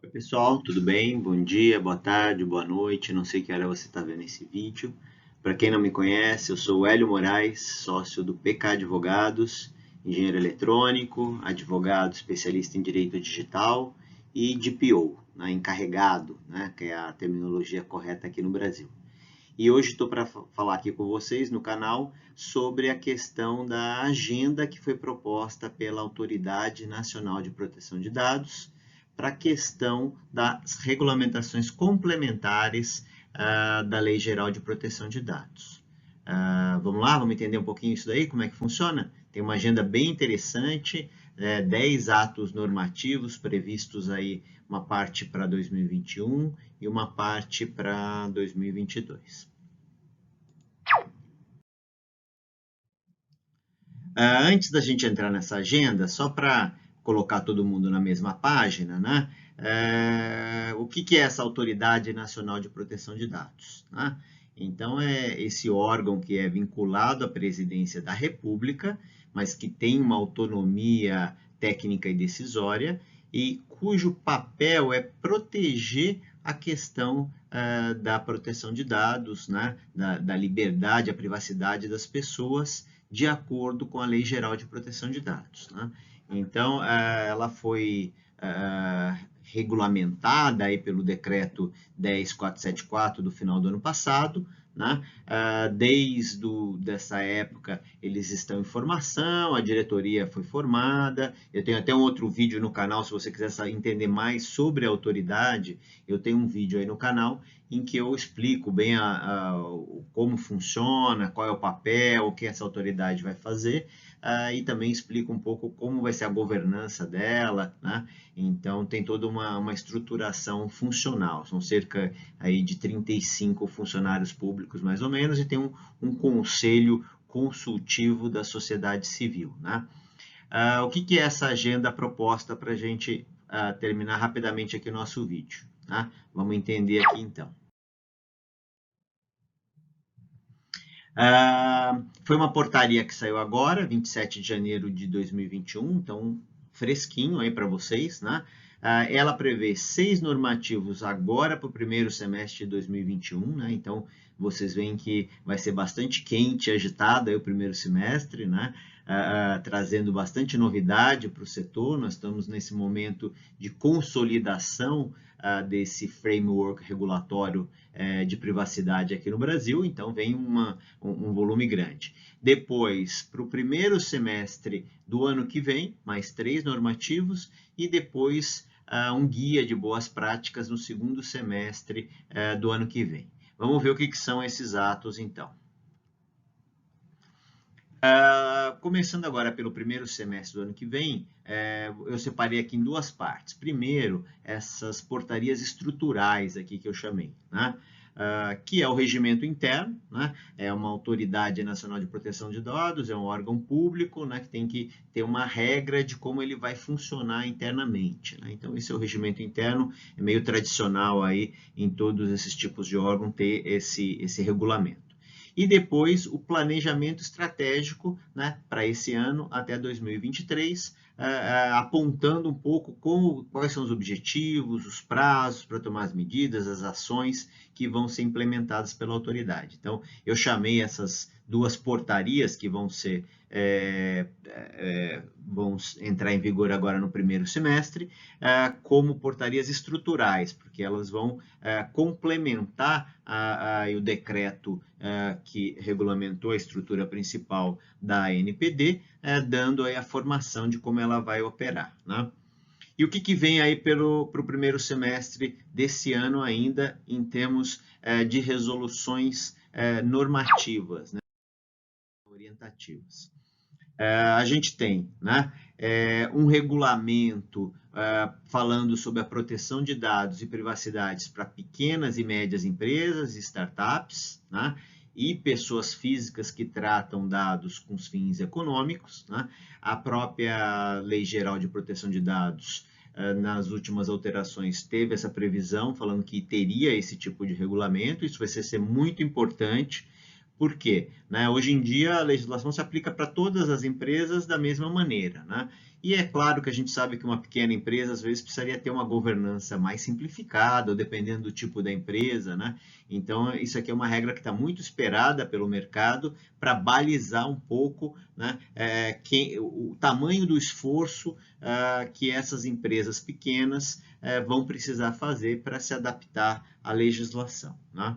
Oi, pessoal, tudo bem? Bom dia, boa tarde, boa noite. Não sei que hora você está vendo esse vídeo. Para quem não me conhece, eu sou o Hélio Moraes, sócio do PK Advogados, engenheiro eletrônico, advogado especialista em direito digital e DPO, né, encarregado, né, que é a terminologia correta aqui no Brasil. E hoje estou para falar aqui com vocês no canal sobre a questão da agenda que foi proposta pela Autoridade Nacional de Proteção de Dados para a questão das regulamentações complementares da Lei Geral de Proteção de Dados. Vamos lá, vamos entender um pouquinho isso daí, como é que funciona? Tem uma agenda bem interessante, 10 atos normativos previstos aí, uma parte para 2021 e uma parte para 2022. Antes da gente entrar nessa agenda, só para colocar todo mundo na mesma página, né? O que é essa Autoridade Nacional de Proteção de Dados? Né? Então, é esse órgão que é vinculado à Presidência da República, mas que tem uma autonomia técnica e decisória, e cujo papel é proteger a questão da proteção de dados, né? da liberdade, a privacidade das pessoas, de acordo com a Lei Geral de Proteção de Dados. Né? Então, ela foi regulamentada aí pelo Decreto 10474 do final do ano passado. Né? Desde essa época, eles estão em formação, a diretoria foi formada. Eu tenho até um outro vídeo no canal, se você quiser entender mais sobre a autoridade, eu tenho um vídeo aí no canal em que eu explico bem como funciona, qual é o papel, o que essa autoridade vai fazer, e também explico um pouco como vai ser a governança dela, né? Então, tem toda uma estruturação funcional, são cerca aí de 35 funcionários públicos, mais ou menos, e tem um conselho consultivo da sociedade civil, né? O que é essa agenda proposta para a gente terminar rapidamente aqui o nosso vídeo? Né? Vamos entender aqui então. Foi uma portaria que saiu agora, 27 de janeiro de 2021, então fresquinho aí para vocês, né? Ela prevê 6 normativos agora para o primeiro semestre de 2021, né? Então vocês veem que vai ser bastante quente e agitado aí o primeiro semestre, né? Trazendo bastante novidade para o setor. Nós estamos nesse momento de consolidação desse framework regulatório de privacidade aqui no Brasil, então vem um volume grande. Depois, para o primeiro semestre do ano que vem, mais 3 normativos, e depois um guia de boas práticas no segundo semestre do ano que vem. Vamos ver o que são esses atos, então. Começando agora pelo primeiro semestre do ano que vem, eu separei aqui em 2 partes. Primeiro, essas portarias estruturais aqui que eu chamei, né? Que é o regimento interno, né? É uma autoridade nacional de proteção de dados, é um órgão público, né? Que tem que ter uma regra de como ele vai funcionar internamente, né? Então, esse é o regimento interno, é meio tradicional aí em todos esses tipos de órgão ter esse regulamento. E depois o planejamento estratégico, né, para esse ano até 2023, apontando um pouco quais são os objetivos, os prazos para tomar as medidas, as ações que vão ser implementadas pela autoridade. Então, eu chamei essas 2 portarias que vão entrar em vigor agora no primeiro semestre, como portarias estruturais, porque elas vão complementar o decreto que regulamentou a estrutura principal da ANPD, dando aí a formação de como ela vai operar, né? E o que vem aí para o primeiro semestre desse ano ainda em termos de resoluções normativas, né, orientativas? A gente tem, né, um regulamento falando sobre a proteção de dados e privacidades para pequenas e médias empresas, startups, né, e pessoas físicas que tratam dados com fins econômicos, né? A própria Lei Geral de Proteção de Dados, nas últimas alterações, teve essa previsão, falando que teria esse tipo de regulamento. Isso vai ser muito importante, Por quê? Né? Hoje em dia, a legislação se aplica para todas as empresas da mesma maneira, né? E é claro que a gente sabe que uma pequena empresa, às vezes, precisaria ter uma governança mais simplificada, dependendo do tipo da empresa, né? Então, isso aqui é uma regra que está muito esperada pelo mercado para balizar um pouco, né, o tamanho do esforço que essas empresas pequenas vão precisar fazer para se adaptar à legislação, né?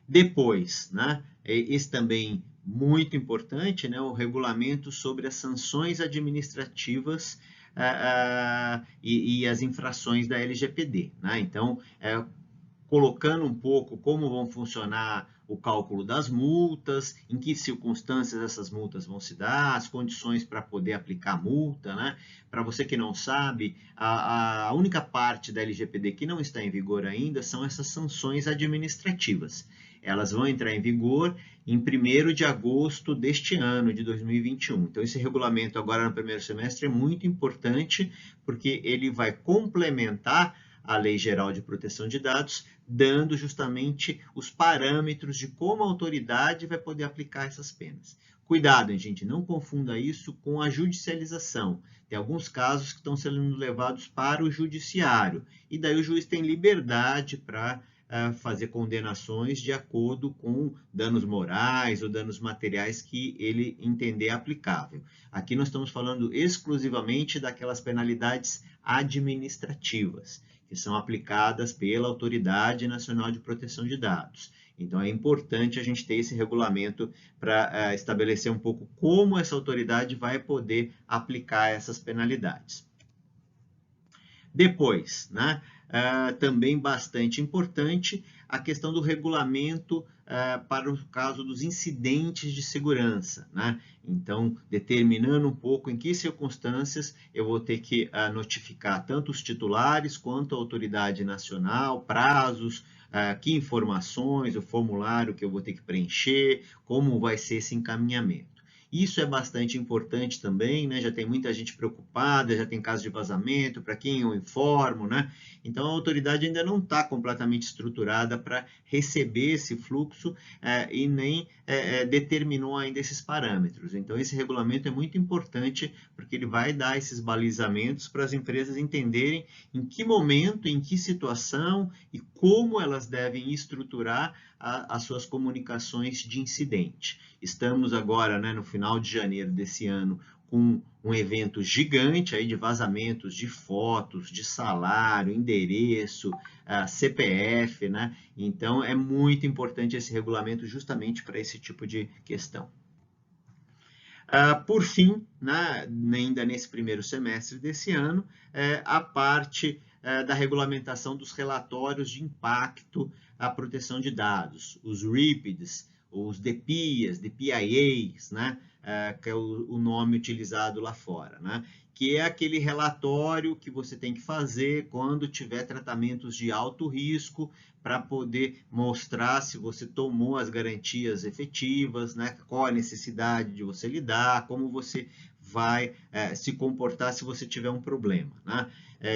Depois, né, esse também muito importante, né, o regulamento sobre as sanções administrativas e as infrações da LGPD, né? Então, colocando um pouco como vão funcionar o cálculo das multas, em que circunstâncias essas multas vão se dar, as condições para poder aplicar a multa, né? Para você que não sabe, a única parte da LGPD que não está em vigor ainda são essas sanções administrativas. Elas vão entrar em vigor em 1º de agosto deste ano, de 2021. Então, esse regulamento agora no primeiro semestre é muito importante, porque ele vai complementar a Lei Geral de Proteção de Dados, dando justamente os parâmetros de como a autoridade vai poder aplicar essas penas. Cuidado, hein, gente, não confunda isso com a judicialização. Tem alguns casos que estão sendo levados para o judiciário, e daí o juiz tem liberdade para fazer condenações de acordo com danos morais ou danos materiais que ele entender aplicável. Aqui nós estamos falando exclusivamente daquelas penalidades administrativas, que são aplicadas pela Autoridade Nacional de Proteção de Dados. Então, é importante a gente ter esse regulamento para estabelecer um pouco como essa autoridade vai poder aplicar essas penalidades. Depois, né, também bastante importante, a questão do regulamento para o caso dos incidentes de segurança, né? Então, determinando um pouco em que circunstâncias eu vou ter que notificar tanto os titulares quanto a autoridade nacional, prazos, que informações, o formulário que eu vou ter que preencher, como vai ser esse encaminhamento. Isso é bastante importante também, né? Já tem muita gente preocupada, já tem casos de vazamento, para quem eu informo, né? Então, a autoridade ainda não está completamente estruturada para receber esse fluxo e nem determinou ainda esses parâmetros. Então, esse regulamento é muito importante porque ele vai dar esses balizamentos para as empresas entenderem em que momento, em que situação e como elas devem estruturar as suas comunicações de incidente. Estamos agora, né, no final de janeiro desse ano, com um evento gigante aí de vazamentos de fotos, de salário, endereço, CPF, né? Então, é muito importante esse regulamento justamente para esse tipo de questão. Por fim, né, ainda nesse primeiro semestre desse ano, a parte da regulamentação dos relatórios de impacto à proteção de dados, os RIPDs, os DPIAs, DPIAs, né, que é o nome utilizado lá fora, né, que é aquele relatório que você tem que fazer quando tiver tratamentos de alto risco para poder mostrar se você tomou as garantias efetivas, né, qual a necessidade de você lidar, como você vai se comportar se você tiver um problema, né?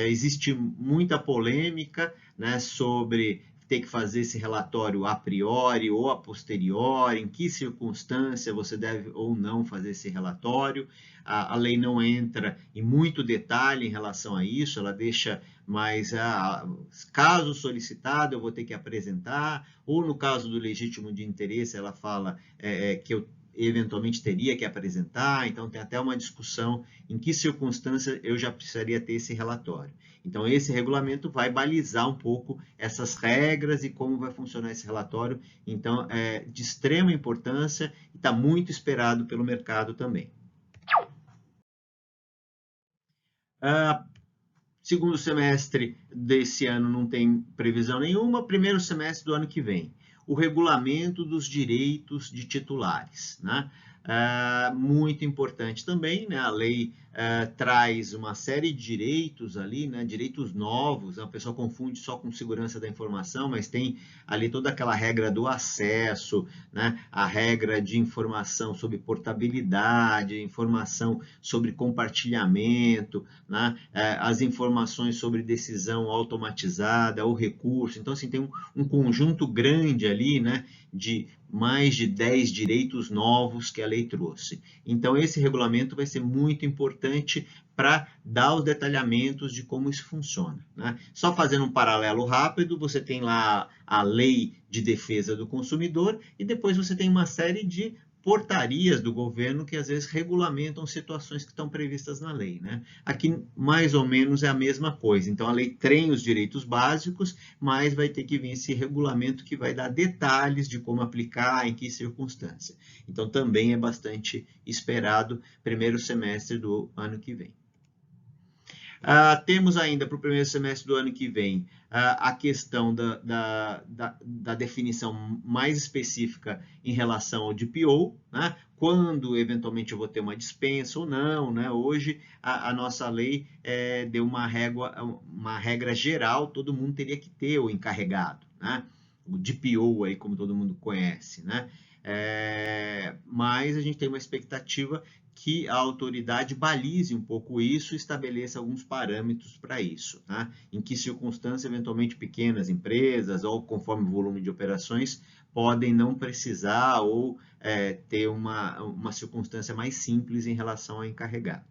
Existe muita polêmica, né, sobre ter que fazer esse relatório a priori ou a posteriori, em que circunstância você deve ou não fazer esse relatório. A lei não entra em muito detalhe em relação a isso, ela deixa mais, caso solicitado, eu vou ter que apresentar, ou no caso do legítimo de interesse, ela fala que eu eventualmente teria que apresentar, então tem até uma discussão em que circunstância eu já precisaria ter esse relatório. Então, esse regulamento vai balizar um pouco essas regras e como vai funcionar esse relatório. Então, é de extrema importância e está muito esperado pelo mercado também. Segundo semestre desse ano não tem previsão nenhuma, primeiro semestre do ano que vem. O regulamento dos direitos de titulares, né? Muito importante também, né? A lei traz uma série de direitos ali, né, direitos novos, né, o pessoal confunde só com segurança da informação, mas tem ali toda aquela regra do acesso, né, a regra de informação sobre portabilidade, informação sobre compartilhamento, né, as informações sobre decisão automatizada, o recurso. Então, assim, tem um conjunto grande ali, né, de mais de 10 direitos novos que a lei trouxe. Então, esse regulamento vai ser muito importante para dar os detalhamentos de como isso funciona, né? Só fazendo um paralelo rápido, você tem lá a Lei de Defesa do Consumidor e depois você tem uma série de portarias do governo que às vezes regulamentam situações que estão previstas na lei, né? Aqui mais ou menos é a mesma coisa. Então a lei tem os direitos básicos, mas vai ter que vir esse regulamento que vai dar detalhes de como aplicar, em que circunstância. Então também é bastante esperado primeiro semestre do ano que vem. Temos ainda para o primeiro semestre do ano que vem a questão da definição mais específica em relação ao DPO, né? Quando eventualmente eu vou ter uma dispensa ou não, né? Hoje a nossa lei deu uma regra geral, todo mundo teria que ter o encarregado, né? O DPO aí, como todo mundo conhece, né? Mas a gente tem uma expectativa que a autoridade balize um pouco isso e estabeleça alguns parâmetros para isso, tá? Em que circunstâncias, eventualmente, pequenas empresas ou conforme o volume de operações podem não precisar ou ter uma circunstância mais simples em relação ao encarregado.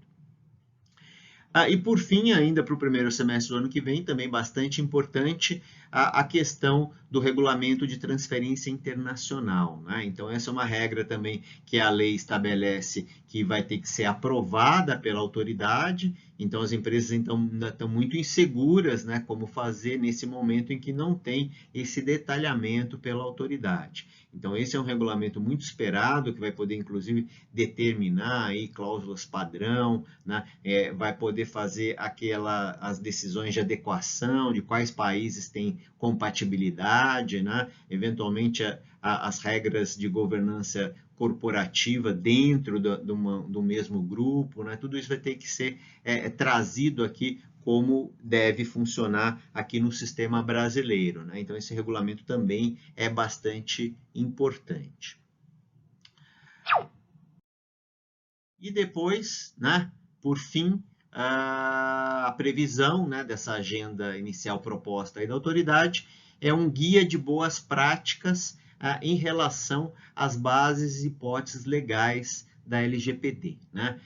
E por fim, ainda para o primeiro semestre do ano que vem, também bastante importante, a questão do regulamento de transferência internacional, né? Então, essa é uma regra também que a lei estabelece que vai ter que ser aprovada pela autoridade. Então, as empresas ainda estão muito inseguras, né, como fazer nesse momento em que não tem esse detalhamento pela autoridade. Então, esse é um regulamento muito esperado, que vai poder, inclusive, determinar aí cláusulas padrão, né? Vai poder fazer as decisões de adequação, de quais países têm compatibilidade, né? Eventualmente, as regras de governança corporativa dentro do mesmo grupo, né? Tudo isso vai ter que ser trazido aqui como deve funcionar aqui no sistema brasileiro, né? Então, esse regulamento também é bastante importante. E depois, né, por fim, a previsão, né, dessa agenda inicial proposta aí da autoridade é um guia de boas práticas em relação às bases e hipóteses legais da LGPD, né?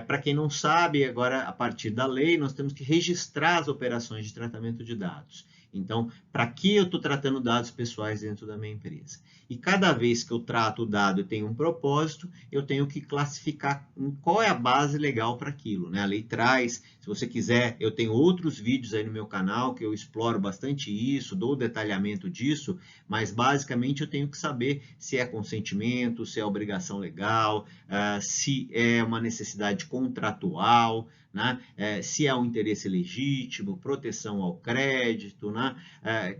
Para quem não sabe, agora, a partir da lei, nós temos que registrar as operações de tratamento de dados. Então, para que eu estou tratando dados pessoais dentro da minha empresa? E cada vez que eu trato o dado e tenho um propósito, eu tenho que classificar qual é a base legal para aquilo, né? A lei traz, se você quiser, eu tenho outros vídeos aí no meu canal que eu exploro bastante isso, dou detalhamento disso, mas basicamente eu tenho que saber se é consentimento, se é obrigação legal, se é uma necessidade contratual, né? Se é um interesse legítimo, proteção ao crédito, né?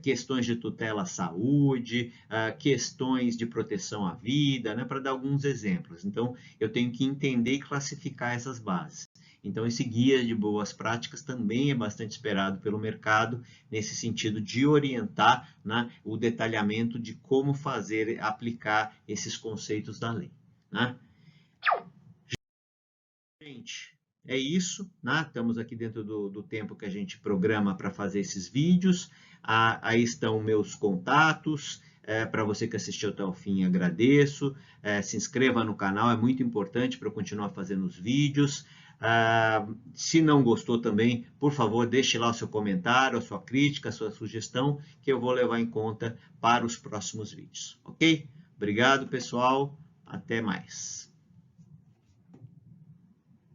Questões de tutela à saúde, questões de proteção à vida, né? Para dar alguns exemplos. Então, eu tenho que entender e classificar essas bases. Então, esse guia de boas práticas também é bastante esperado pelo mercado, nesse sentido de orientar, né, o detalhamento de como fazer, aplicar esses conceitos da lei, né? Gente, é isso, né? Estamos aqui dentro do tempo que a gente programa para fazer esses vídeos. Aí estão meus contatos. Para você que assistiu até o fim, agradeço. Se inscreva no canal, é muito importante para eu continuar fazendo os vídeos. Se não gostou também, por favor, deixe lá o seu comentário, a sua crítica, a sua sugestão, que eu vou levar em conta para os próximos vídeos, ok? Obrigado, pessoal. Até mais.